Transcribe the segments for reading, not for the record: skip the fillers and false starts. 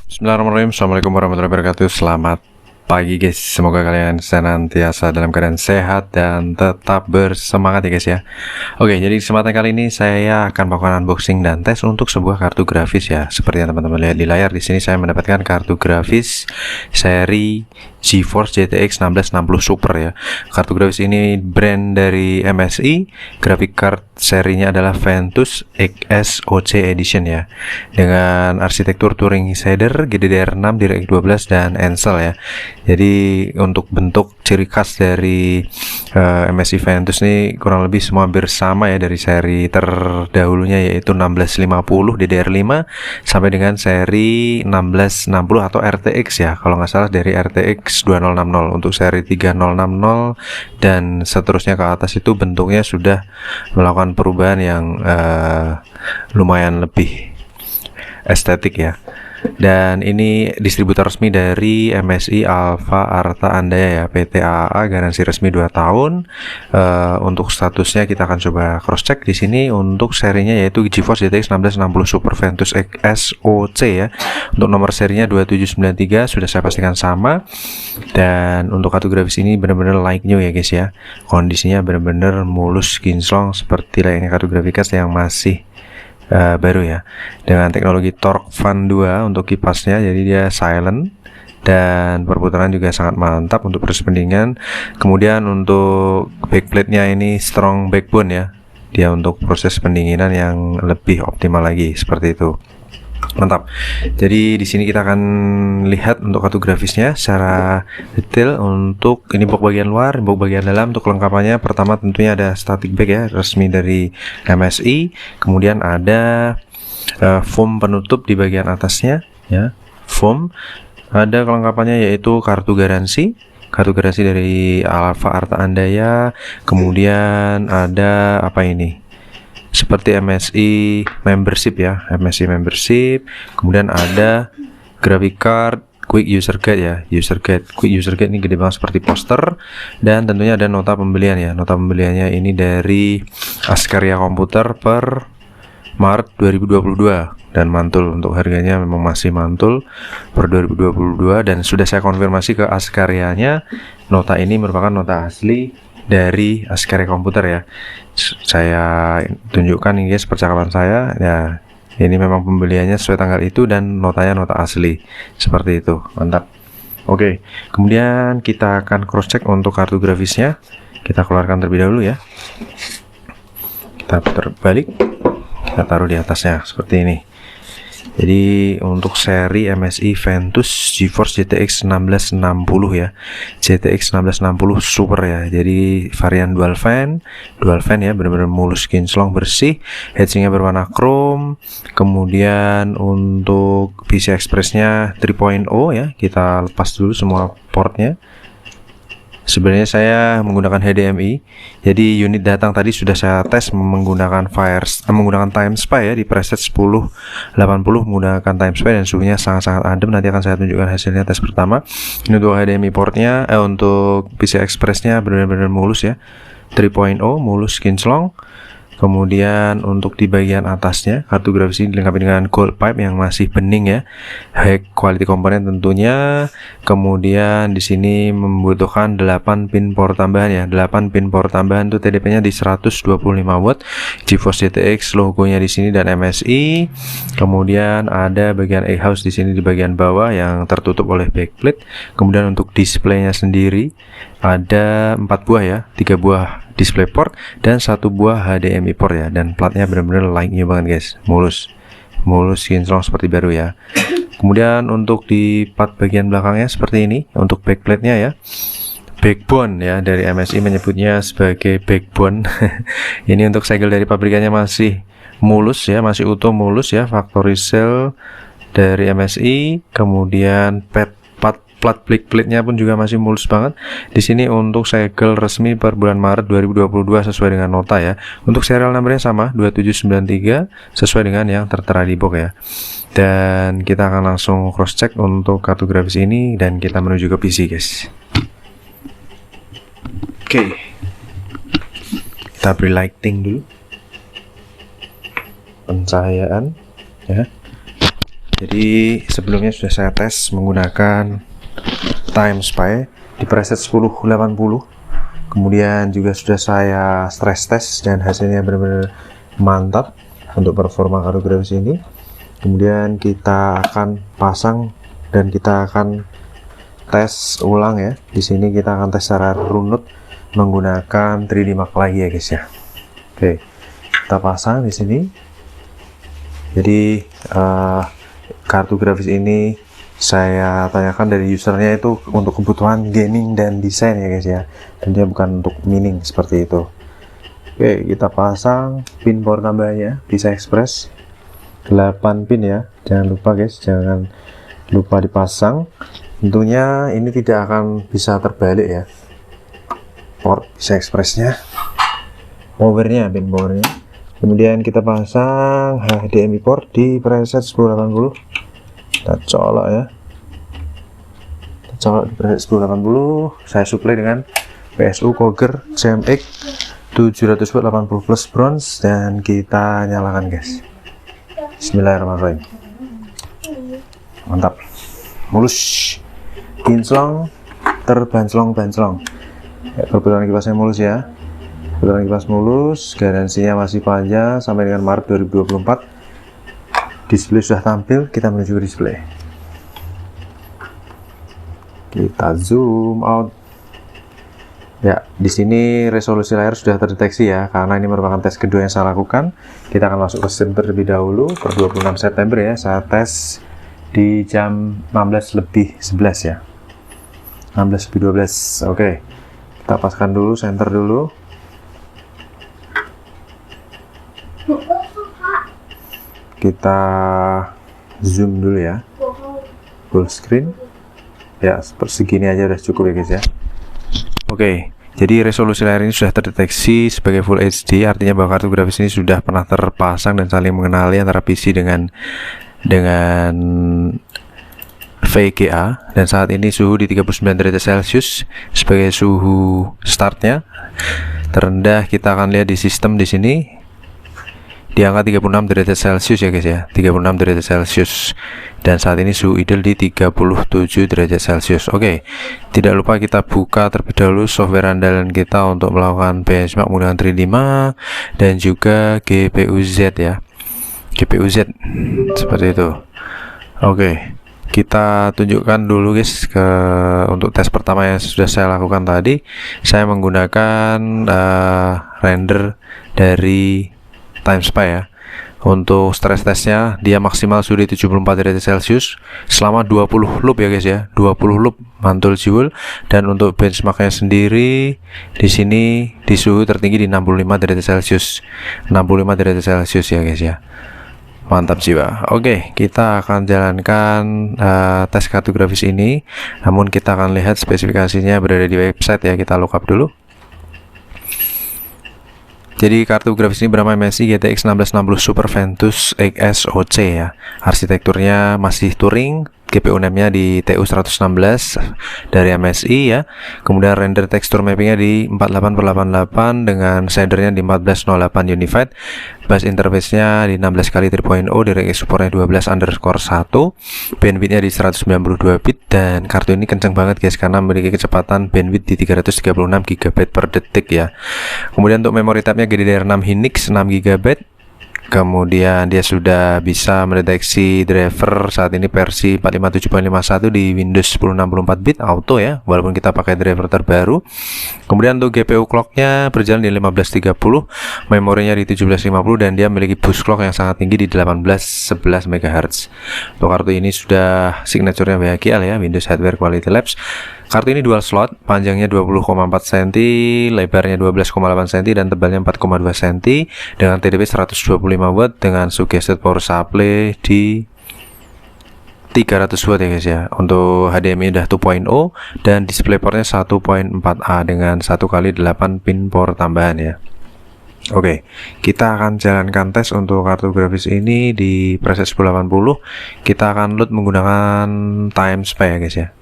Bismillahirrahmanirrahim. Assalamualaikum warahmatullahi wabarakatuh. Selamat pagi guys. Semoga kalian senantiasa dalam keadaan sehat dan tetap bersemangat ya guys ya. Oke, jadi kesempatan kali ini saya akan melakukan unboxing dan tes untuk sebuah kartu grafis ya. Seperti yang teman-teman lihat di layar, di sini saya mendapatkan kartu grafis seri GeForce GTX 1660 Super ya. Kartu grafis ini brand dari MSI. Graphic card serinya adalah Ventus XSOC Edition ya. Dengan arsitektur Turing Shader, GDDR6, DirectX 12 dan Encel ya. Jadi untuk bentuk ciri khas dari MSI Ventus ini kurang lebih semua hampir sama ya, dari seri terdahulunya yaitu 1650 DDR5 sampai dengan seri 1660 atau RTX ya, kalau nggak salah dari RTX 2060. Untuk seri 3060 dan seterusnya ke atas itu bentuknya sudah melakukan perubahan yang lumayan lebih estetik ya. Dan ini distributor resmi dari MSI Alfa Arta Andaya ya, PT AAA, garansi resmi 2 tahun. Untuk statusnya kita akan coba cross check di sini. Untuk serinya yaitu GeForce GTX 1660 Super Ventus XSOC ya. Untuk nomor serinya 2793 sudah saya pastikan sama. Dan untuk kartu grafis ini benar-benar like new ya guys ya. Kondisinya benar-benar mulus, kinclong seperti layaknya kartu grafis yang masih baru ya, dengan teknologi Torque Fan 2 untuk kipasnya, jadi dia silent dan perputaran juga sangat mantap untuk proses pendinginan. Kemudian untuk backplate-nya ini strong backbone ya, dia untuk proses pendinginan yang lebih optimal lagi, seperti itu. Mantap. Jadi di sini kita akan lihat untuk kartu grafisnya secara detail. Untuk ini box bagian luar, box bagian dalam. Untuk kelengkapannya, pertama tentunya ada static bag ya, resmi dari MSI. Kemudian ada foam penutup di bagian atasnya ya, foam. Ada kelengkapannya yaitu kartu garansi dari Alfa Arta Andaya. Kemudian ada apa ini? Seperti MSI membership ya, MSI membership. Kemudian ada graphic card, quick user guide ya, quick user guide ini gede banget seperti poster. Dan tentunya ada nota pembelian ya. Nota pembeliannya ini dari Ascaria Komputer per Maret 2022 dan mantul. Untuk harganya memang masih mantul per 2022 dan sudah saya konfirmasi ke Ascarianya, nota ini merupakan nota asli dari Ascaria Komputer ya. Saya tunjukkan ini guys percakapan saya ya, ini memang pembeliannya sesuai tanggal itu dan notanya nota asli, seperti itu. Mantap. Oke, kemudian kita akan cross check untuk kartu grafisnya. Kita keluarkan terlebih dahulu ya, kita putar balik, kita taruh di atasnya seperti ini. Jadi untuk seri MSI Ventus GeForce GTX 1660 ya, GTX 1660 Super ya. Jadi varian dual fan ya, benar-benar mulus, kinclong, bersih. Heatsinknya berwarna chrome. Kemudian untuk PCI Express-nya 3.0 ya, kita lepas dulu semua portnya. Sebenarnya saya menggunakan HDMI. Jadi unit datang tadi sudah saya tes menggunakan menggunakan TimeSpy ya, di preset 1080 menggunakan TimeSpy dan suhunya sangat-sangat adem. Nanti akan saya tunjukkan hasilnya tes pertama. Ini untuk HDMI portnya, untuk PCI Express-nya benar-benar mulus ya, 3.0 mulus, kinclong. Kemudian untuk di bagian atasnya, kartu grafis ini dilengkapi dengan gold pipe yang masih bening ya, high quality komponen tentunya. Kemudian di sini membutuhkan 8 pin power tambahan ya, 8 pin power tambahan itu TDP-nya di 125 watt. GeForce GTX logonya di sini dan MSI. Kemudian ada bagian e-house di sini di bagian bawah yang tertutup oleh backplate. Kemudian untuk displaynya sendiri ada 4 buah ya, 3 buah display port dan 1 buah HDMI port ya, dan platnya benar-benar like new banget guys, mulus, kinclong seperti baru ya. Kemudian untuk di part bagian belakangnya seperti ini untuk backplate-nya ya, backbone ya, dari MSI menyebutnya sebagai backbone. Ini untuk segel dari pabrikannya masih mulus ya, masih utuh mulus ya, factory sale dari MSI. Kemudian plat plate-nya pun juga masih mulus banget. Di sini untuk segel resmi per bulan Maret 2022 sesuai dengan nota ya. Untuk serial numbernya sama 2793 sesuai dengan yang tertera di box ya. Dan kita akan langsung cross check untuk kartu grafis ini dan kita menuju ke PC guys. Oke, kita beri lighting dulu, pencahayaan ya. jadi sebelumnya sudah saya tes menggunakan TimeSpy di preset 1080. Kemudian juga sudah saya stress test dan hasilnya benar-benar mantap untuk performa kartu grafis ini. Kemudian kita akan pasang dan kita akan tes ulang ya. Di sini kita akan tes secara runut menggunakan 3D Mark lagi ya guys ya. Oke, kita pasang di sini. Jadi kartu grafis ini saya tanyakan dari usernya itu untuk kebutuhan gaming dan desain ya guys ya, dan dia bukan untuk mining seperti itu. Oke, kita pasang pin power tambahnya bisa express 8 pin ya, jangan lupa guys, jangan lupa dipasang. Tentunya ini tidak akan bisa terbalik ya, port bisa expressnya, powernya, pin powernya. Kemudian kita pasang HDMI port di preset 1080. Kita colok ya, kita colok di preset 1080. Saya supply dengan PSU Coger CMX 700 watt 80 plus bronze dan kita nyalakan guys. Bismillahirrahmanirrahim. Mantap, mulus, kinclong, terbanclong-banclong ya, kebetulan kipasnya mulus ya. Kebetulan kipas mulus, garansinya masih panjang sampai dengan Maret 2024. Display sudah tampil, kita menuju ke display. Kita zoom out. Ya, di sini resolusi layar sudah terdeteksi ya, karena ini merupakan tes kedua yang saya lakukan. Kita akan masuk ke sistem terlebih dahulu per 26 September ya. Saya tes di jam 16:11 ya. 16:12. Oke. Kita paskan dulu, center dulu. Kita zoom dulu ya, full screen ya, segini aja udah cukup ya guys ya. Oke, jadi resolusi layar ini sudah terdeteksi sebagai Full HD, artinya bahwa kartu grafis ini sudah pernah terpasang dan saling mengenali antara PC dengan VGA, dan saat ini suhu di 39 derajat Celcius sebagai suhu startnya. Terendah kita akan lihat di sistem di sini di angka 36 derajat Celcius ya guys ya, 36 derajat Celcius, dan saat ini suhu ideal di 37 derajat Celcius. Oke, tidak lupa kita buka terlebih dahulu software andalan kita untuk melakukan benchmark menggunakan 3D Mark dan juga GPU-Z ya, GPU-Z seperti itu. Oke, kita tunjukkan dulu guys untuk tes pertama yang sudah saya lakukan tadi. Saya menggunakan render dari TimeSpy ya. Untuk stress testnya dia maksimal suhu di 74 derajat Celcius selama 20 loop ya guys ya, 20 loop mantul Joule. Dan untuk benchmarknya sendiri di sini di suhu tertinggi di 65 derajat Celcius, 65 derajat Celcius ya guys ya. Mantap jiwa. Oke, kita akan jalankan tes kartu grafis ini, namun kita akan lihat spesifikasinya berada di website ya. Kita lookup dulu. Jadi kartu grafis ini bernama MSI GTX 1660 Super Ventus XSOC ya. Arsitekturnya masih touring, GPU NAND-nya di TU116 dari MSI ya. Kemudian render tekstur mappingnya di 48/88 dengan shadernya di 1408 Unified. Bus interface-nya di 16x3.0, DirectX supportnya 12_1, bandwidth-nya di 192 bit, dan kartu ini kenceng banget guys karena memiliki kecepatan bandwidth di 336 GB per detik ya. Kemudian untuk memory tab-nya GDDR6 Hynix 6 GB. Kemudian dia sudah bisa mendeteksi driver saat ini versi 457.51 di Windows 10 64 bit auto ya, walaupun kita pakai driver terbaru. Kemudian untuk GPU clock-nya berjalan di 1530, memorinya di 1750, dan dia memiliki boost clock yang sangat tinggi di 1811 MHz. Untuk kartu ini sudah signaturenya WHQL ya, Windows Hardware Quality Labs. Kartu ini dual slot, panjangnya 20,4 cm, lebarnya 12,8 cm, dan tebalnya 4,2 cm dengan TDP 125 watt dengan suggested power supply di 300 watt ya guys ya. Untuk HDMI udah 2.0 dan DisplayPort-nya 1.4A dengan 1x8 pin power tambahan ya. Oke, kita akan jalankan tes untuk kartu grafis ini di preset 1080. Kita akan load menggunakan TimeSpy ya guys ya.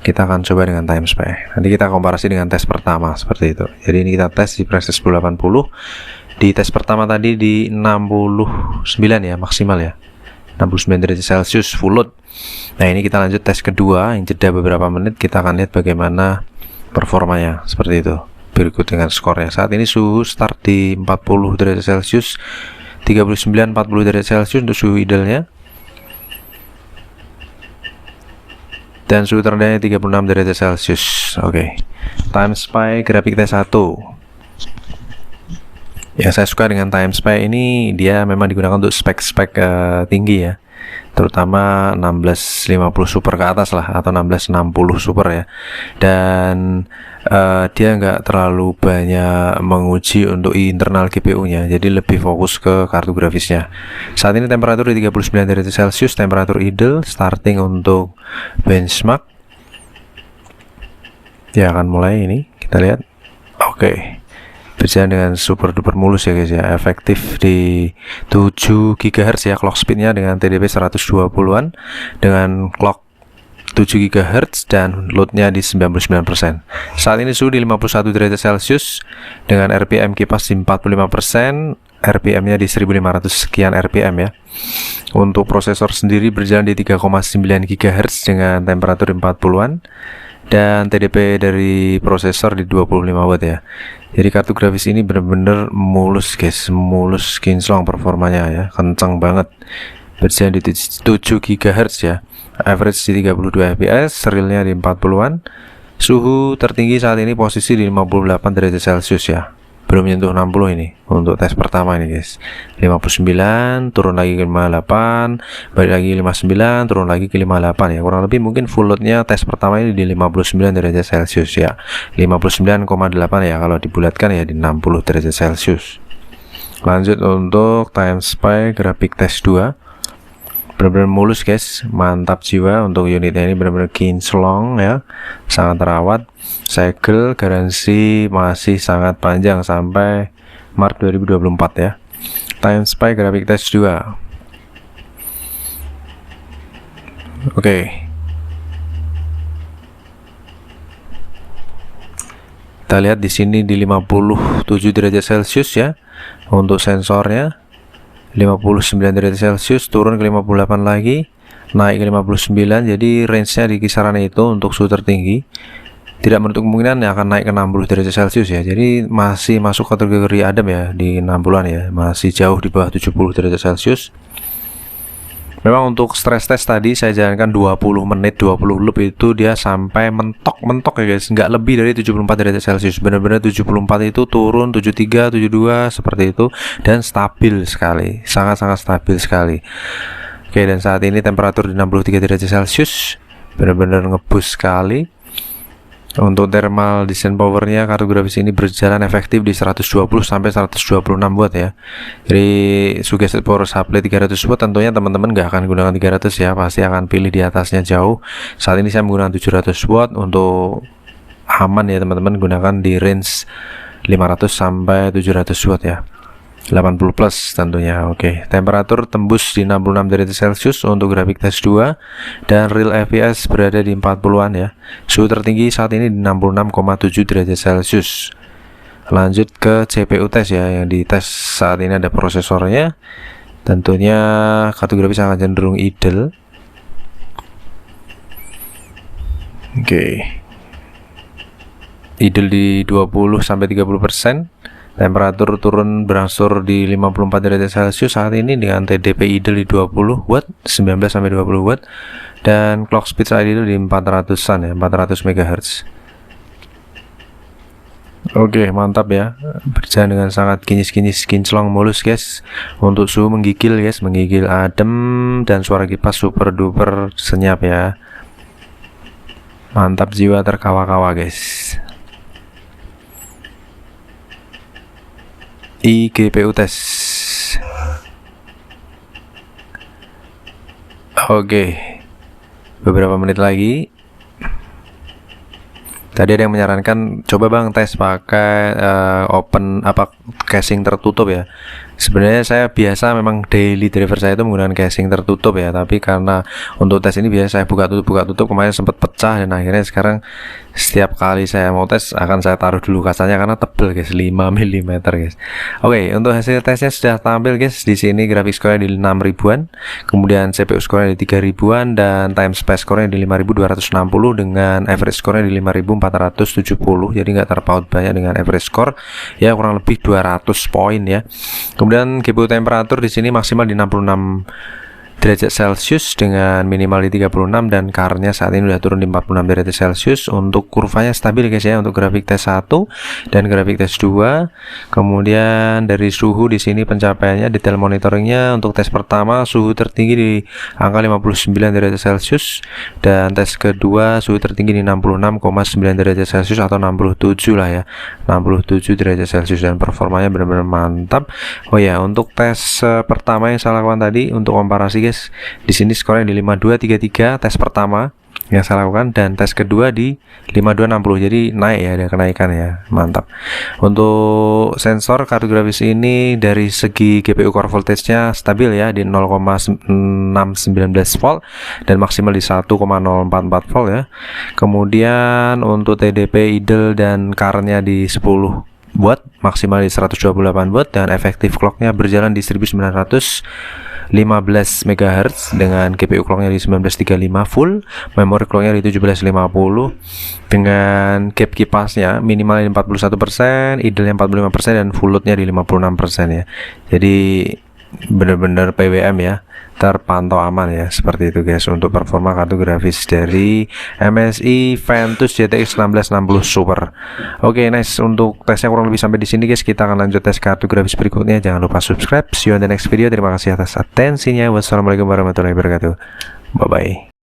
Kita akan coba dengan TimeSpy. Nanti kita komparasi dengan tes pertama seperti itu. Jadi ini kita tes di preset 1080. Di tes pertama tadi di 69 ya maksimal ya. 69 derajat Celcius full load. Nah, ini kita lanjut tes kedua yang jeda beberapa menit, kita akan lihat bagaimana performanya seperti itu. Berikut dengan skornya. Saat ini suhu start di 40 derajat Celcius, 39-40 derajat Celcius untuk suhu idealnya, dan suhu terendahnya 36 derajat Celcius. Oke. Time SPY grafik T1. Yang saya suka dengan time SPY ini, dia memang digunakan untuk spek-spek tinggi ya, terutama 1650 super ke atas lah, atau 1660 super ya. Dan dia nggak terlalu banyak menguji untuk internal GPU nya, jadi lebih fokus ke kartu grafisnya. Saat ini temperatur di 39 derajat Celcius, temperatur ideal. Starting untuk benchmark ya, akan mulai ini, kita lihat. Oke. Berjalan dengan super duper mulus ya guys ya, efektif di 7 GHz ya clock speednya, dengan TDP 120-an, dengan clock 7 GHz, dan loadnya di 99%. Saat ini suhu di 51 derajat Celcius, dengan RPM kipas di 45%, RPM nya di 1500 sekian RPM ya. Untuk prosesor sendiri berjalan di 3,9 GHz dengan temperatur 40-an, dan TDP dari prosesor di 25 watt ya. Jadi kartu grafis ini benar-benar mulus guys, mulus kinclong performanya ya, kencang banget. Berjalan di 7 GHz ya, average di 32 fps, realnya di 40-an. Suhu tertinggi saat ini posisi di 58 derajat Celcius ya, belum menyentuh 60 ini untuk tes pertama ini guys. 59, turun lagi ke 58, balik lagi 59, turun lagi ke 58 ya. Kurang lebih mungkin full loadnya tes pertama ini di 59 derajat Celcius ya, 59,8 ya kalau dibulatkan ya, di 60 derajat Celcius. Lanjut untuk time SPY grafik tes 2. Benar-benar mulus guys, mantap jiwa. Untuk unitnya ini benar-benar kinclong ya, sangat terawat. Segel garansi masih sangat panjang sampai Maret 2024 ya. Time SPY grafik tes 2. Oke. Kita lihat di sini di 57 derajat Celcius ya untuk sensornya. 59 derajat Celcius, turun ke 58 lagi, naik ke 59. Jadi range-nya di kisaran itu untuk suhu tertinggi. Tidak menutup kemungkinan yang akan naik ke 60 derajat Celcius ya. Jadi masih masuk kategori adem ya, di 60-an ya, masih jauh di bawah 70 derajat Celcius. Memang untuk stress test tadi saya jalankan 20 menit, 20 loop, itu dia sampai mentok ya guys, nggak lebih dari 74 derajat Celcius. Benar-benar 74 itu turun 73, 72 seperti itu, dan stabil sekali, sangat-sangat stabil sekali. Oke, dan saat ini temperatur di 63 derajat Celcius, benar-benar ngebus sekali. Untuk thermal design powernya, kartu grafis ini berjalan efektif di 120 sampai 126 watt ya. Jadi suggested power supply 300 watt, tentunya teman-teman nggak akan gunakan 300 ya, pasti akan pilih di atasnya jauh. Saat ini saya menggunakan 700 watt untuk aman ya teman-teman, gunakan di range 500 sampai 700 watt ya, 80 plus tentunya. Oke, temperatur tembus di 66 derajat Celcius untuk grafik tes 2, dan real fps berada di 40-an ya. Suhu tertinggi saat ini di 66,7 derajat Celcius. Lanjut ke CPU tes ya, yang di tes saat ini ada prosesornya. Tentunya kartu grafis akan cenderung idle. Oke. Idle di 20 sampai 30%. Temperatur turun berangsur di 54 derajat Celcius saat ini, dengan TDP idle di 20 watt, 19 sampai 20 watt, dan clock speed saat itu di 400-an ya, 400 MHz. Oke, mantap ya, berjalan dengan sangat kinclong mulus guys. Untuk suhu menggigil guys, menggigil adem, dan suara kipas super duper senyap ya. Mantap jiwa, terkawa-kawa guys. iGPU tes. Oke, beberapa menit lagi. Tadi ada yang menyarankan coba bang tes pakai open casing tertutup ya. Sebenarnya saya biasa memang daily driver saya itu menggunakan casing tertutup ya, tapi karena untuk tes ini biasa saya buka tutup kemarin sempat pecah dan akhirnya sekarang setiap kali saya mau tes akan saya taruh dulu kacanya karena tebel guys, 5 mm guys. Oke, untuk hasil tesnya sudah tampil guys. Di sini grafik skornya di 6 ribuan, kemudian CPU skornya di 3 ribuan dan time space skornya di 5260 dengan average skornya di 5470. Jadi nggak terpaut banyak dengan average score ya, kurang lebih 200 poin ya. Kemudian GPU temperatur di sini maksimal di 66 derajat Celcius dengan minimal di 36 dan CAR-nya saat ini sudah turun di 46 derajat Celcius. Untuk kurvanya stabil guys ya untuk grafik tes 1 dan grafik tes 2. Kemudian dari suhu di sini pencapaiannya detail monitoringnya untuk tes pertama suhu tertinggi di angka 59 derajat Celcius dan tes kedua suhu tertinggi di 66,9 derajat Celcius atau 67 lah ya, 67 derajat Celcius dan performanya benar-benar mantap. Oh ya, untuk tes pertama yang saya lakukan tadi untuk komparasi guys, di sini skornya di 5233 tes pertama yang saya lakukan dan tes kedua di 5260. Jadi naik ya, ada kenaikan ya, mantap. Untuk sensor kartu grafis ini dari segi GPU core voltage-nya stabil ya di 0,619 volt dan maksimal di 1,044 volt ya. Kemudian untuk TDP idle dan CAR-nya di 10 watt, maksimal di 128 watt dan efektif clock-nya berjalan di 1915 MHz dengan GPU clock-nya di 1935 full, memori clock-nya di 1750 dengan gap kipasnya minimal di 41%, idle-nya 45% dan full load-nya di 56% ya. Jadi benar-benar PWM ya, terpantau aman ya, seperti itu guys untuk performa kartu grafis dari MSI Ventus GTX 1660 Super. Oke, nice. Untuk tesnya kurang lebih sampai di sini guys. Kita akan lanjut tes kartu grafis berikutnya. Jangan lupa subscribe. See you on the next video. Terima kasih atas atensinya. Wassalamualaikum warahmatullahi wabarakatuh. Bye bye.